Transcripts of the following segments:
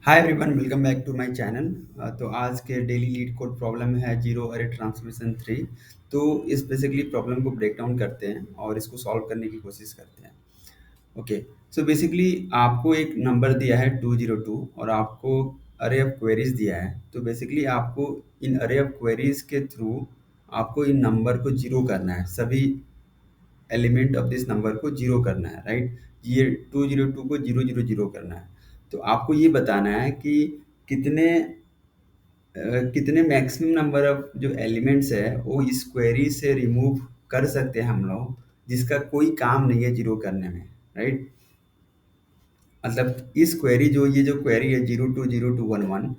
Hi everyone, welcome back to my channel. तो आज के डेली लीड कोड प्रॉब्लम है जीरो अरे ट्रांसमिशन थ्री। तो इस बेसिकली प्रॉब्लम को ब्रेक डाउन करते हैं और इसको सॉल्व करने की कोशिश करते हैं। ओके। सो बेसिकली आपको एक नंबर दिया है 202 और आपको अरे ऑफ क्वेरीज दिया है। तो बेसिकली आपको इन अरे ऑफ क्वेरीज के थ्रू आपको इन नंबर को जीरो करना है, सभी एलिमेंट ऑफ दिस नंबर को जीरो करना है, राइट। ये 202 को जीरो जीरो जीरो करना है। तो आपको ये बताना है कि कितने कितने मैक्सिमम नंबर ऑफ जो एलिमेंट्स है वो इस क्वेरी से रिमूव कर सकते हैं हम लोग, जिसका कोई काम नहीं है जीरो करने में, राइट। मतलब इस क्वेरी जो क्वेरी है 020211,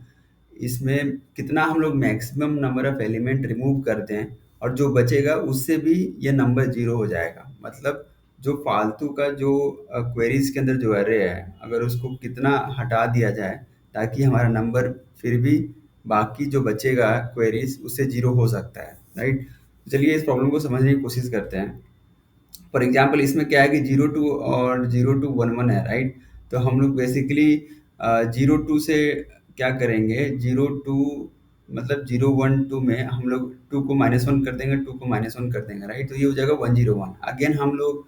इसमें कितना हम लोग maximum number of element remove करते हैं और जो बचेगा उससे भी ये नंबर जीरो हो जाएगा। मतलब जो फालतू का जो क्वेरीज के अंदर जो एरे है, अगर उसको कितना हटा दिया जाए ताकि हमारा नंबर फिर भी बाकी जो बचेगा क्वेरीज उससे जीरो हो सकता है, राइट। चलिए इस प्रॉब्लम को समझने की कोशिश करते हैं। फॉर एग्जाम्पल इसमें क्या है कि 02 और 0211 है, राइट। तो हम लोग बेसिकली 02 से क्या करेंगे, 02 मतलब 012 में हम लोग 2 को -1 कर देंगे, 2 को -1 कर देंगे, राइट। तो ये हो जाएगा 101। अगेन हम लोग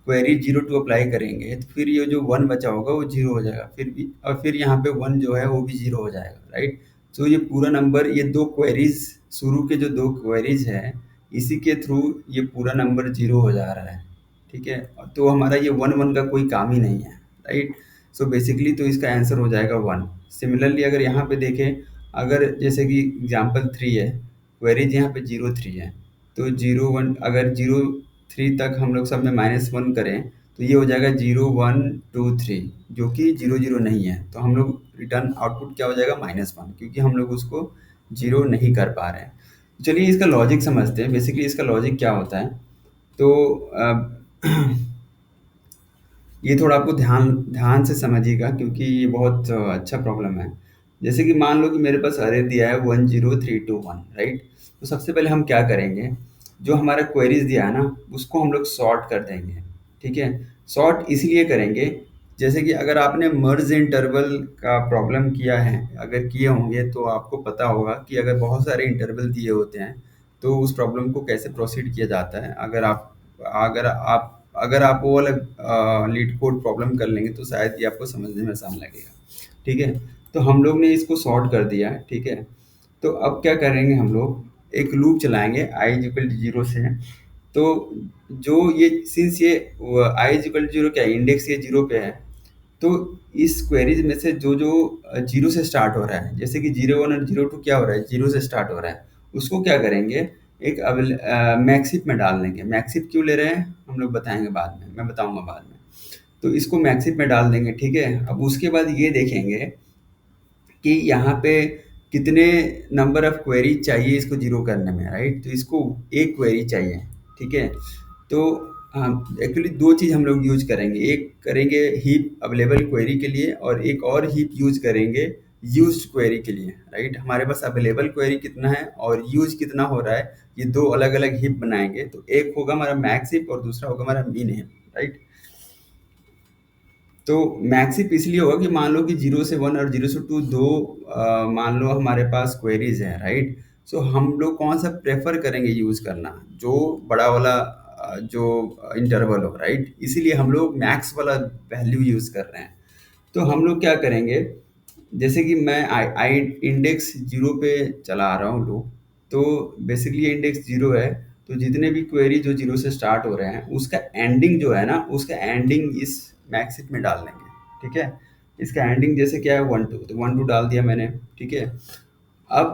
क्वेरी 02 अप्लाई करेंगे तो फिर ये जो 1 बचा होगा वो जीरो हो जाएगा, फिर भी और फिर यहाँ पे 1 जो है वो भी जीरो हो जाएगा, राइट। तो ये पूरा नंबर, ये दो क्वेरीज, शुरू के जो दो क्वेरीज है, इसी के थ्रू ये पूरा नंबर जीरो हो जा रहा है, ठीक है। तो हमारा ये 1 1 का कोई काम ही नहीं है, राइट। सो बेसिकली तो इसका आंसर हो जाएगा 1। सिमिलरली अगर यहाँ पे देखें, अगर जैसे कि एग्जाम्पल 3 है, क्वेरीज यहाँ पे 03 है, तो 01 अगर 03 तक हम लोग सब में -1 करें तो ये हो जाएगा 0123, जो कि 00 नहीं है। तो हम लोग रिटर्न आउटपुट क्या हो जाएगा, -1, क्योंकि हम लोग उसको जीरो नहीं कर पा रहे हैं। चलिए इसका लॉजिक समझते हैं। बेसिकली इसका लॉजिक क्या होता है, तो ये थोड़ा आपको ध्यान ध्यान से समझिएगा क्योंकि ये बहुत अच्छा प्रॉब्लम है। जैसे कि मान लो कि मेरे पास अरे दिया है 10321, राइट। तो सबसे पहले हम क्या करेंगे, जो हमारा क्वेरीज दिया है ना उसको हम लोग सॉर्ट कर देंगे, ठीक है। सॉर्ट इसलिए करेंगे, जैसे कि अगर आपने मर्ज इंटरवल का प्रॉब्लम किया है, अगर किए होंगे तो आपको पता होगा कि अगर बहुत सारे इंटरवल दिए होते हैं तो उस प्रॉब्लम को कैसे प्रोसीड किया जाता है। अगर आप वो वाला लीड कोड प्रॉब्लम कर लेंगे तो शायद ये आपको समझने में आसान लगेगा, ठीक है। तो हम लोग ने इसको सॉर्ट कर दिया, ठीक है। तो अब क्या करेंगे, हम लोग एक लूप चलाएंगे आई इज इक्वल टू जीरो से। तो जो ये सिंस ये I is equal to zero क्या इंडेक्स ये जीरो पे है, तो इस क्वेरीज में से जो जो जीरो से स्टार्ट हो रहा है, जैसे कि 01 और 02 क्या हो रहा है, जीरो से स्टार्ट हो रहा है, उसको क्या करेंगे, एक मैक्सिप में डाल देंगे। मैक्सिप क्यों ले रहे हैं हम लोग बताएंगे बाद में, मैं बताऊंगा बाद में। तो इसको मैक्सिप में डाल देंगे, ठीक है। अब उसके बाद ये देखेंगे कि यहाँ पे कितने नंबर ऑफ क्वेरी चाहिए इसको जीरो करने में, राइट। तो इसको एक क्वेरी चाहिए, ठीक है। तो एक्चुअली दो चीज़ हम लोग यूज करेंगे, एक करेंगे हीप अवेलेबल क्वेरी के लिए और एक और हीप यूज करेंगे यूज्ड क्वेरी के लिए, राइट। हमारे पास अवेलेबल क्वेरी कितना है और यूज कितना हो रहा है, ये दो अलग अलग हीप बनाएंगे। तो एक होगा हमारा मैक्स हीप और दूसरा होगा हमारा मिन हीप, राइट। तो मैक्सिप इसलिए होगा कि मान लो कि 0 से 1 और 0 से 2 दो मान लो हमारे पास क्वेरीज हैं, राइट। सो हम लोग कौन सा प्रेफर करेंगे यूज करना, जो बड़ा वाला जो इंटरवल हो, राइट। इसीलिए हम लोग मैक्स वाला वैल्यू यूज कर रहे हैं। तो हम लोग क्या करेंगे, जैसे कि मैं आई आई इंडेक्स जीरो पे चला रहा हूँ लूप। तो बेसिकली ये इंडेक्स जीरो है, तो जितने भी क्वेरी जो जीरो से स्टार्ट हो रहे हैं उसका एंडिंग जो है ना, उसका एंडिंग इस मैक्सिप में डाल देंगे, ठीक है। इसका एंडिंग जैसे क्या है 1 2, तो 1 2 डाल दिया मैंने, ठीक है। अब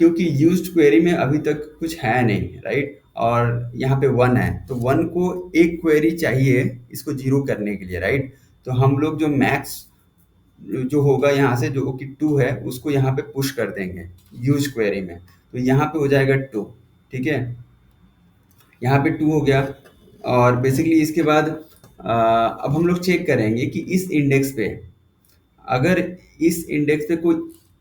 क्योंकि यूज्ड क्वेरी में अभी तक कुछ है नहीं, राइट, और यहाँ पे 1 है, तो 1 को एक क्वेरी चाहिए इसको जीरो करने के लिए, राइट। तो हम लोग जो मैक्स जो होगा यहाँ से जो कि 2 है उसको यहाँ पे पुश कर देंगे यूज क्वेरी में। तो यहाँ पे हो जाएगा 2, ठीक है। यहाँ पे 2 हो गया। और बेसिकली इसके बाद अब हम लोग चेक करेंगे कि इस इंडेक्स पे, अगर इस इंडेक्स पे कोई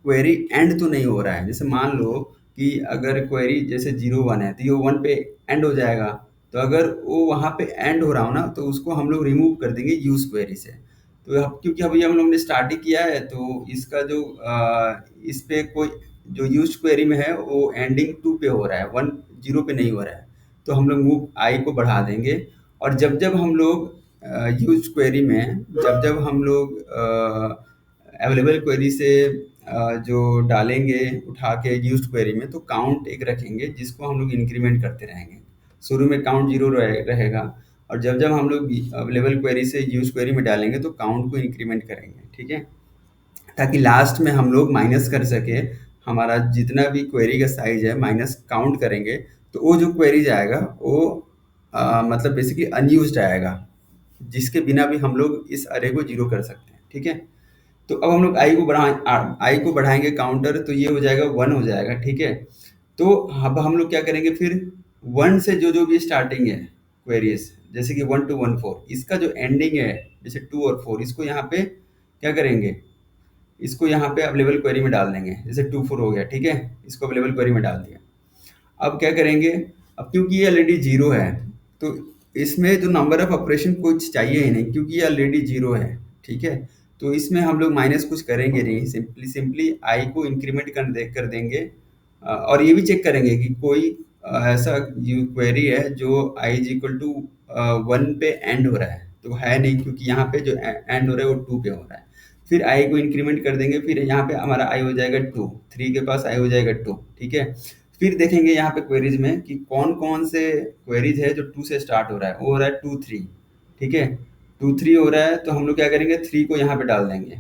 क्वेरी एंड तो नहीं हो रहा है। जैसे मान लो कि अगर क्वेरी जैसे 01 है तो ये 1 पे एंड हो जाएगा। तो अगर वो वहाँ पे एंड हो रहा हो ना तो उसको हम लोग रिमूव कर देंगे यूज क्वेरी से। तो अब क्योंकि अभी हम लोग ने स्टार्ट ही किया है, तो इसका जो इस पे कोई जो यूज क्वेरी में है वो एंडिंग टू पे हो रहा है, वन जीरो पे नहीं हो रहा है। तो हम लोग मूव आई को बढ़ा देंगे, और जब जब हम लोग यूज क्वेरी में जब जब हम लोग अवेलेबल क्वेरी से जो डालेंगे उठा के यूज क्वेरी में, तो काउंट एक रखेंगे जिसको हम लोग इंक्रीमेंट करते रहेंगे। शुरू में काउंट जीरो रहेगा, और जब जब हम लोग अवेलेबल क्वेरी से यूज क्वेरी में डालेंगे तो काउंट को इंक्रीमेंट करेंगे, ठीक है, ताकि लास्ट में हम लोग माइनस कर सके। हमारा जितना भी क्वेरी का साइज है माइनस काउंट करेंगे, तो वो जो क्वेरीज आएगा वो मतलब बेसिकली अनयूज्ड आएगा, जिसके बिना भी हम लोग इस अरे को जीरो कर सकते हैं, ठीक है। तो अब हम लोग आई को बढ़ाएंगे काउंटर, तो ये हो जाएगा वन हो जाएगा, ठीक है। तो अब हम लोग क्या करेंगे फिर, वन से जो जो भी स्टार्टिंग है क्वेरीज, जैसे कि वन टू वन फोर, इसका जो एंडिंग है जैसे टू और फोर, इसको यहाँ पे क्या करेंगे, इसको यहाँ पे अवेलेबल क्वेरी में डाल देंगे। जैसे टू फोर हो गया, ठीक है, इसको अवेलेबल क्वेरी में डाल दिया। अब क्या करेंगे, अब क्योंकि ये ऑलरेडी जीरो है, तो इसमें जो नंबर ऑफ ऑपरेशन कुछ चाहिए ही नहीं, क्योंकि ये ऑलरेडी जीरो है, ठीक है। तो इसमें हम लोग माइनस कुछ करेंगे नहीं, सिंपली सिंपली आई को इंक्रीमेंट कर देंगे। और ये भी चेक करेंगे कि कोई ऐसा क्वेरी है जो आई इज इक्वल टू वन पे एंड हो रहा है, तो है नहीं, क्योंकि यहाँ पे जो एंड हो रहा है वो टू पे हो रहा है। फिर आई को इंक्रीमेंट कर देंगे, फिर यहाँ पे हमारा आई हो जाएगा टू, थ्री के पास आई हो जाएगा टू, ठीक है। फिर देखेंगे यहाँ पे क्वेरीज में कि कौन कौन से क्वेरीज है जो टू से स्टार्ट हो रहा है, वो हो रहा है टू थ्री, ठीक है। टू थ्री हो रहा है, तो हम लोग क्या करेंगे, थ्री को यहाँ पे डाल देंगे।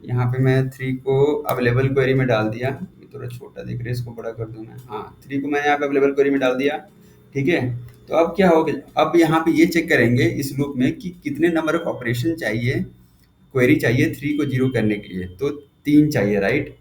यहाँ पे मैं थ्री को अवेलेबल क्वेरी में डाल दिया, ये थोड़ा छोटा दिख रहा है, इसको बड़ा कर दूं मैं, हाँ, थ्री को मैं यहाँ पे अवेलेबल क्वेरी में डाल दिया, ठीक है। तो अब क्या होगा, अब यहाँ पे ये चेक करेंगे इस लूप में कि कितने नंबर ऑफ ऑपरेशन चाहिए, क्वेरी चाहिए थ्री को जीरो करने के लिए, तो तीन चाहिए, राइट।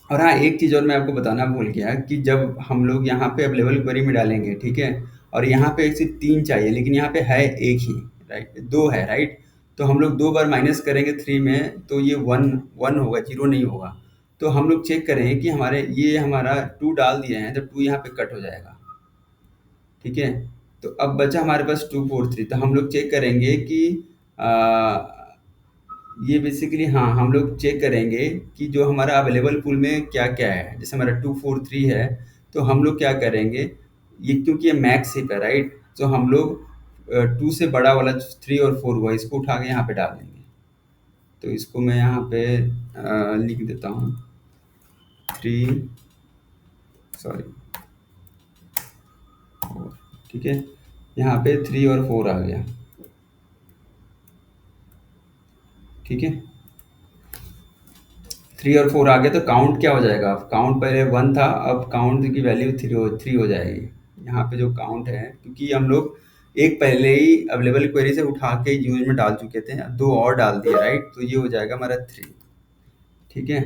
और हाँ, एक चीज़ और मैं आपको बताना भूल गया कि जब हम लोग यहाँ पे अवेलेबल क्वेरी में डालेंगे, ठीक है, और यहाँ पे सिर्फ तीन चाहिए, लेकिन यहाँ पे है एक ही, राइट, दो है, राइट। तो हम लोग दो बार माइनस करेंगे थ्री में, तो ये वन वन होगा, जीरो नहीं होगा। तो हम लोग चेक करें कि हमारे ये हमारा टू डाल दिए हैं, तो टू यहाँ पे कट हो जाएगा, ठीक है। तो अब बचा हमारे पास टू फोर थ्री, तो हम लोग चेक करेंगे कि ये बेसिकली, हाँ, हम लोग चेक करेंगे कि जो हमारा अवेलेबल पूल में क्या क्या है। जैसे हमारा टू फोर थ्री है, तो हम लोग क्या करेंगे, ये क्योंकि ये मैक्स हिप है, राइट, तो हम लोग टू से बड़ा वाला थ्री और फोर हुआ, इसको उठा के यहाँ पे डाल देंगे। तो इसको मैं यहाँ पे लिख देता हूँ, थ्री, सॉरी, फोर, ठीक है। यहाँ पे थ्री और फोर आ गया, ठीक है। थ्री और फोर आ गया, तो काउंट क्या हो जाएगा, अब काउंट पहले वन था, अब काउंट की वैल्यू थ्री हो जाएगी। यहाँ पे जो काउंट है, क्योंकि हम लोग एक पहले ही अवेलेबल क्वेरी से उठा के यूज में डाल चुके थे, अब दो और डाल दिए, राइट, तो ये हो जाएगा हमारा थ्री, ठीक है।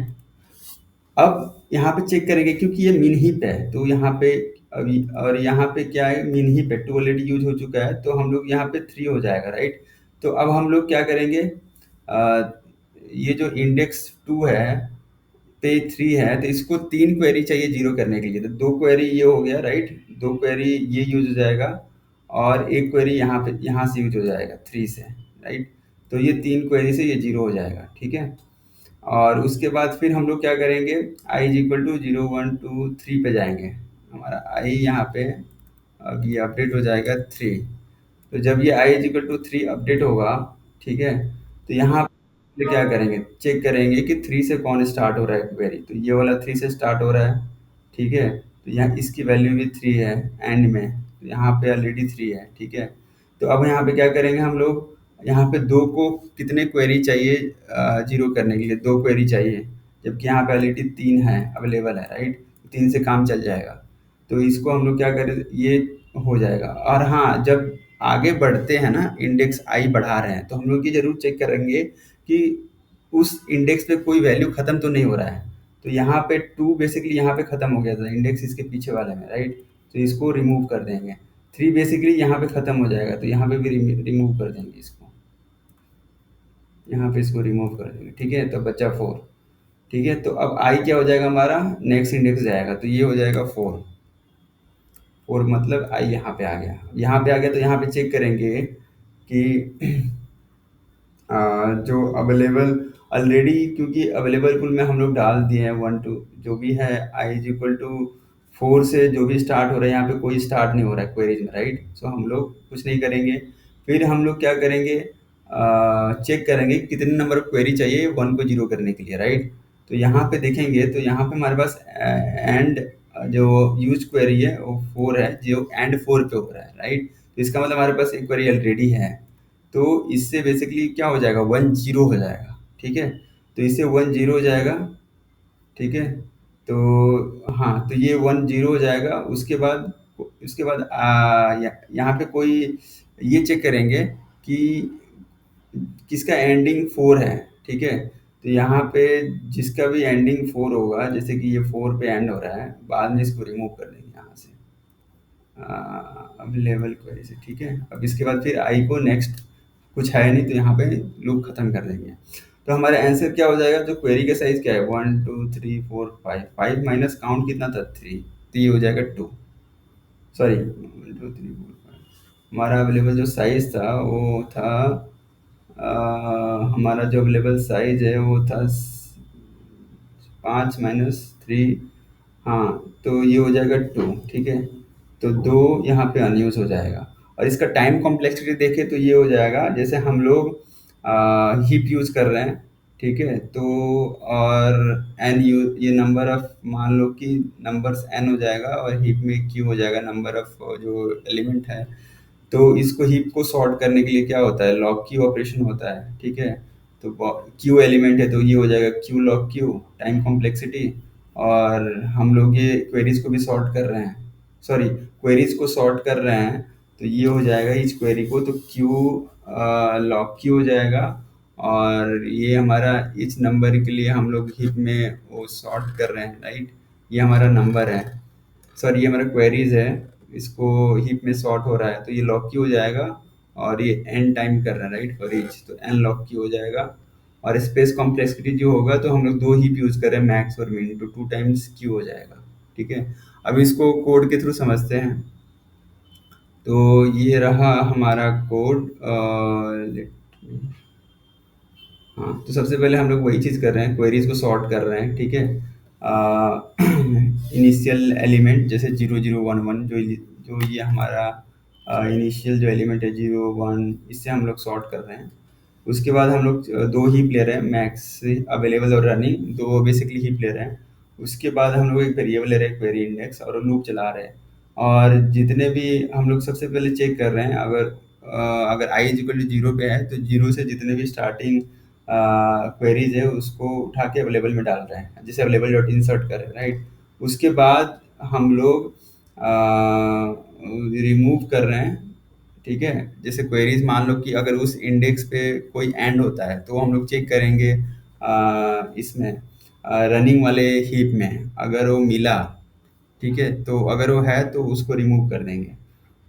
अब यहाँ पे चेक करेंगे, क्योंकि ये मिन हीप है, तो यहाँ पे अभी, और यहाँ पे क्या है, मिन हीप है, टू ऑलरेडी यूज हो चुका है, तो हम लोग यहाँ पे थ्री हो जाएगा, राइट। तो अब हम लोग क्या करेंगे, ये जो इंडेक्स टू है पे थ्री है, तो इसको तीन क्वेरी चाहिए जीरो करने के लिए, तो दो क्वेरी ये हो गया, राइट, दो क्वेरी ये यूज हो जाएगा, और एक क्वेरी यहाँ पे यहाँ से यूज हो जाएगा थ्री से, राइट। तो ये तीन क्वेरी से ये जीरो हो जाएगा, ठीक है। और उसके बाद फिर हम लोग क्या करेंगे, I is equal to zero one two three पे जाएंगे। हमारा आई यहाँ पे अब ये अपडेट हो जाएगा थ्री। तो जब ये I is equal to three update होगा, ठीक है, तो यहाँ पे क्या करेंगे, चेक करेंगे कि थ्री से कौन स्टार्ट हो रहा है क्वेरी, तो ये वाला थ्री से स्टार्ट हो रहा है, ठीक है। तो यहाँ इसकी वैल्यू भी थ्री है एंड में, तो यहाँ पे ऑलरेडी थ्री है, ठीक है। तो अब यहाँ पे क्या करेंगे हम लोग, यहाँ पे दो को कितने क्वेरी चाहिए जीरो करने के लिए, दो क्वेरी चाहिए, जबकि यहाँ पे ऑलरेडी तीन है अवेलेबल है, राइट, तीन से काम चल जाएगा। तो इसको हम लोग क्या करें, ये हो जाएगा। और हाँ, जब आगे बढ़ते हैं ना, इंडेक्स आई बढ़ा रहे हैं, तो हम लोग ये जरूर चेक करेंगे कि उस इंडेक्स पे कोई वैल्यू खत्म तो नहीं हो रहा है। तो यहाँ पे टू बेसिकली यहाँ पे खत्म हो गया था इंडेक्स इसके पीछे वाले में, राइट, तो इसको रिमूव कर देंगे। थ्री बेसिकली यहाँ पे खत्म हो जाएगा, तो यहाँ पे भी रिमूव कर देंगे इसको, यहाँ पे इसको रिमूव कर देंगे, ठीक है। तो बचा फोर, ठीक है। तो अब आई क्या हो जाएगा हमारा, नेक्स्ट इंडेक्स जाएगा, तो ये हो जाएगा फोर। फोर मतलब आई यहाँ पे आ गया, यहाँ पे आ गया, तो यहाँ पे चेक करेंगे कि जो अवेलेबल ऑलरेडी, क्योंकि अवेलेबल पुल में हम लोग डाल दिए हैं वन टू, जो भी है आई इज इक्वल टू 4 से जो भी स्टार्ट हो रहा है, यहाँ पे कोई स्टार्ट नहीं हो रहा है क्वेरीज में, राइट। सो हम लोग कुछ नहीं करेंगे। फिर हम लोग क्या करेंगे, चेक करेंगे कि कितने नंबर ऑफ क्वेरी चाहिए वन को जीरो करने के लिए, राइट। तो यहाँ पे देखेंगे तो यहाँ पे हमारे पास एंड जो यूज क्वेरी है वो 4 है, जो एंड 4 पे हो रहा है, राइट। तो इसका मतलब हमारे पास एक क्वेरी ऑलरेडी है। तो इससे बेसिकली क्या हो जाएगा, 1 0 हो जाएगा, ठीक है। तो इससे 1 0 हो जाएगा, ठीक है। तो हाँ, तो ये 1 0 हो जाएगा। उसके बाद यहाँ पे कोई ये चेक करेंगे कि किसका एंडिंग 4 है, ठीक है। तो यहाँ पे जिसका भी एंडिंग 4 होगा, जैसे कि ये 4 पे एंड हो रहा है, बाद में इसको रिमूव कर देंगे यहाँ से। अब लेवल क्वेरी से, ठीक है। अब इसके बाद फिर आई को नेक्स्ट, कुछ है नहीं तो यहाँ पे लूप खत्म कर देंगे। तो हमारा आंसर क्या हो जाएगा, जो क्वेरी का साइज क्या है, 1 2 3 4 5, 5 माइनस काउंट कितना था, 3, तो ये हो जाएगा 2। सॉरी, 1 2 3 4 5। हमारा अवेलेबल जो साइज था वो था, हमारा जो अवेलेबल साइज है वो था 5 - 3। हाँ, तो ये हो जाएगा 2, ठीक है। तो 2 यहाँ पे अनयूज हो जाएगा। और इसका टाइम कॉम्प्लेक्सिटी देखें तो ये हो जाएगा, जैसे हम लोग हीप यूज कर रहे हैं, ठीक है। तो और एन यू, ये नंबर ऑफ, मान लो कि नंबर्स एन हो जाएगा और हीप में क्यू हो जाएगा, नंबर ऑफ जो एलिमेंट है। तो इसको हीप को सॉर्ट करने के लिए क्या होता है, लॉग क्यू ऑपरेशन होता है, ठीक है। तो क्यू एलिमेंट है तो ये हो जाएगा Q log Q, time complexity. और हम लोग ये क्वेरीज को भी सॉर्ट कर रहे हैं, सॉरी, क्वेरीज को सॉर्ट कर रहे हैं, तो ये हो जाएगा इस क्वेरी को, तो क्यू लॉग क्यू हो जाएगा। और ये हमारा इस नंबर के लिए हम लोग हीप में वो सॉर्ट कर रहे हैं, राइट। ये हमारा नंबर है, सॉरी ये हमारा क्वेरीज है, इसको हीप में सॉर्ट हो रहा है, तो ये लॉक क्यू हो जाएगा। और ये एन टाइम कर रहा है, राइट, फॉर ईच, तो एन लॉक क्यू हो जाएगा। और स्पेस कॉम्प्लेक्सिटी जो होगा, तो हम लोग दो हीप यूज कर रहे हैं, मैक्स और मिन, तो 2 टाइम्स क्यू हो जाएगा, ठीक है। अब इसको कोड के थ्रू समझते हैं। तो ये रहा हमारा कोड। हाँ, तो सबसे पहले हम लोग वही चीज़ कर रहे हैं, क्वेरीज को सॉर्ट कर रहे हैं, ठीक है। इनिशियल एलिमेंट जैसे 0 0 1 1, जो ये हमारा इनिशियल जो एलिमेंट है 0 1, इससे हम लोग सॉर्ट कर रहे हैं। उसके बाद हम लोग दो हीप ले रहे हैं, मैक्स, अवेलेबल और रनिंग, दो बेसिकली हीप ले रहे हैं। उसके बाद हम लोग एक वेरिएबल ले रहे हैं, क्वेरी इंडेक्स, और लूप चला रहे हैं। और जितने भी हम लोग सबसे पहले चेक कर रहे हैं, अगर आई इज इक्वल टू 0 पे है, तो 0 से जितने भी स्टार्टिंग क्वेरीज है उसको उठा के अवेलेबल में डाल रहे हैं, जैसे अवेलेबल डॉट इंसर्ट करें, राइट। उसके बाद हम लोग रिमूव कर रहे हैं, ठीक है। जैसे क्वेरीज, मान लो कि अगर उस इंडेक्स पे कोई एंड होता है, तो हम लोग चेक करेंगे इसमें रनिंग वाले हीप में, अगर वो मिला, ठीक है, तो अगर वो है तो उसको रिमूव कर देंगे।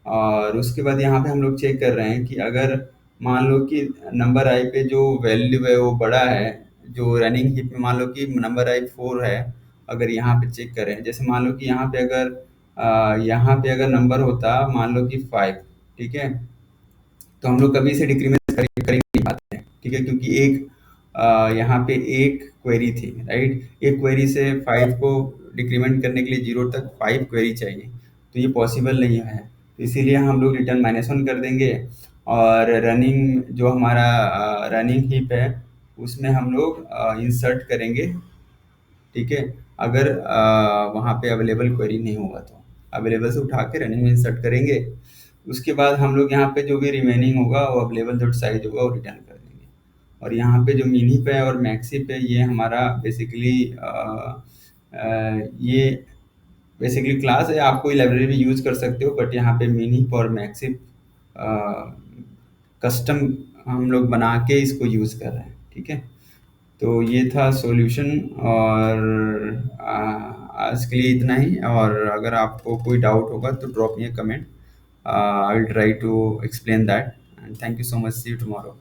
और उसके बाद यहाँ पे हम लोग चेक कर रहे हैं कि अगर मान लो कि नंबर आई पे जो वैल्यू है वो बड़ा है, जो रनिंग हीप में मान लो कि नंबर आई 4 है, अगर यहाँ पे चेक करें, जैसे मान लो कि यहाँ पे अगर नंबर होता मान लो कि 5, ठीक है, तो हम लोग कभी इसे डिक्रीमेंट कर ही नहीं पाते हैं, ठीक है, क्योंकि यहाँ पे एक क्वेरी थी, राइट। एक क्वेरी से 5 को डिक्रीमेंट करने के लिए 0 तक 5 क्वेरी चाहिए, तो ये पॉसिबल नहीं है। तो इसीलिए हम लोग रिटर्न -1 कर देंगे। और रनिंग, जो हमारा रनिंग हीप है, उसमें हम लोग इंसर्ट करेंगे, ठीक है। अगर वहाँ पे अवेलेबल क्वेरी नहीं होगा, तो अवेलेबल से उठा के रनिंग में इंसर्ट करेंगे। उसके बाद हम लोग यहाँ पे जो भी रिमेनिंग होगा वो अवेलेबल डॉट साइज होगा वो रिटर्न कर देंगे। और यहाँ पे जो मिनी पे और मैक्सी पे, ये हमारा बेसिकली ये बेसिकली क्लास है, आप कोई लाइब्रेरी भी यूज कर सकते हो, बट यहाँ पे मिनी और मैक्सी कस्टम हम लोग बना के इसको यूज कर रहे हैं, ठीक है। तो ये था सॉल्यूशन। और आज के लिए इतना ही। और अगर आपको कोई डाउट होगा तो drop me a comment, I will try to explain that. And thank you so much, see you tomorrow.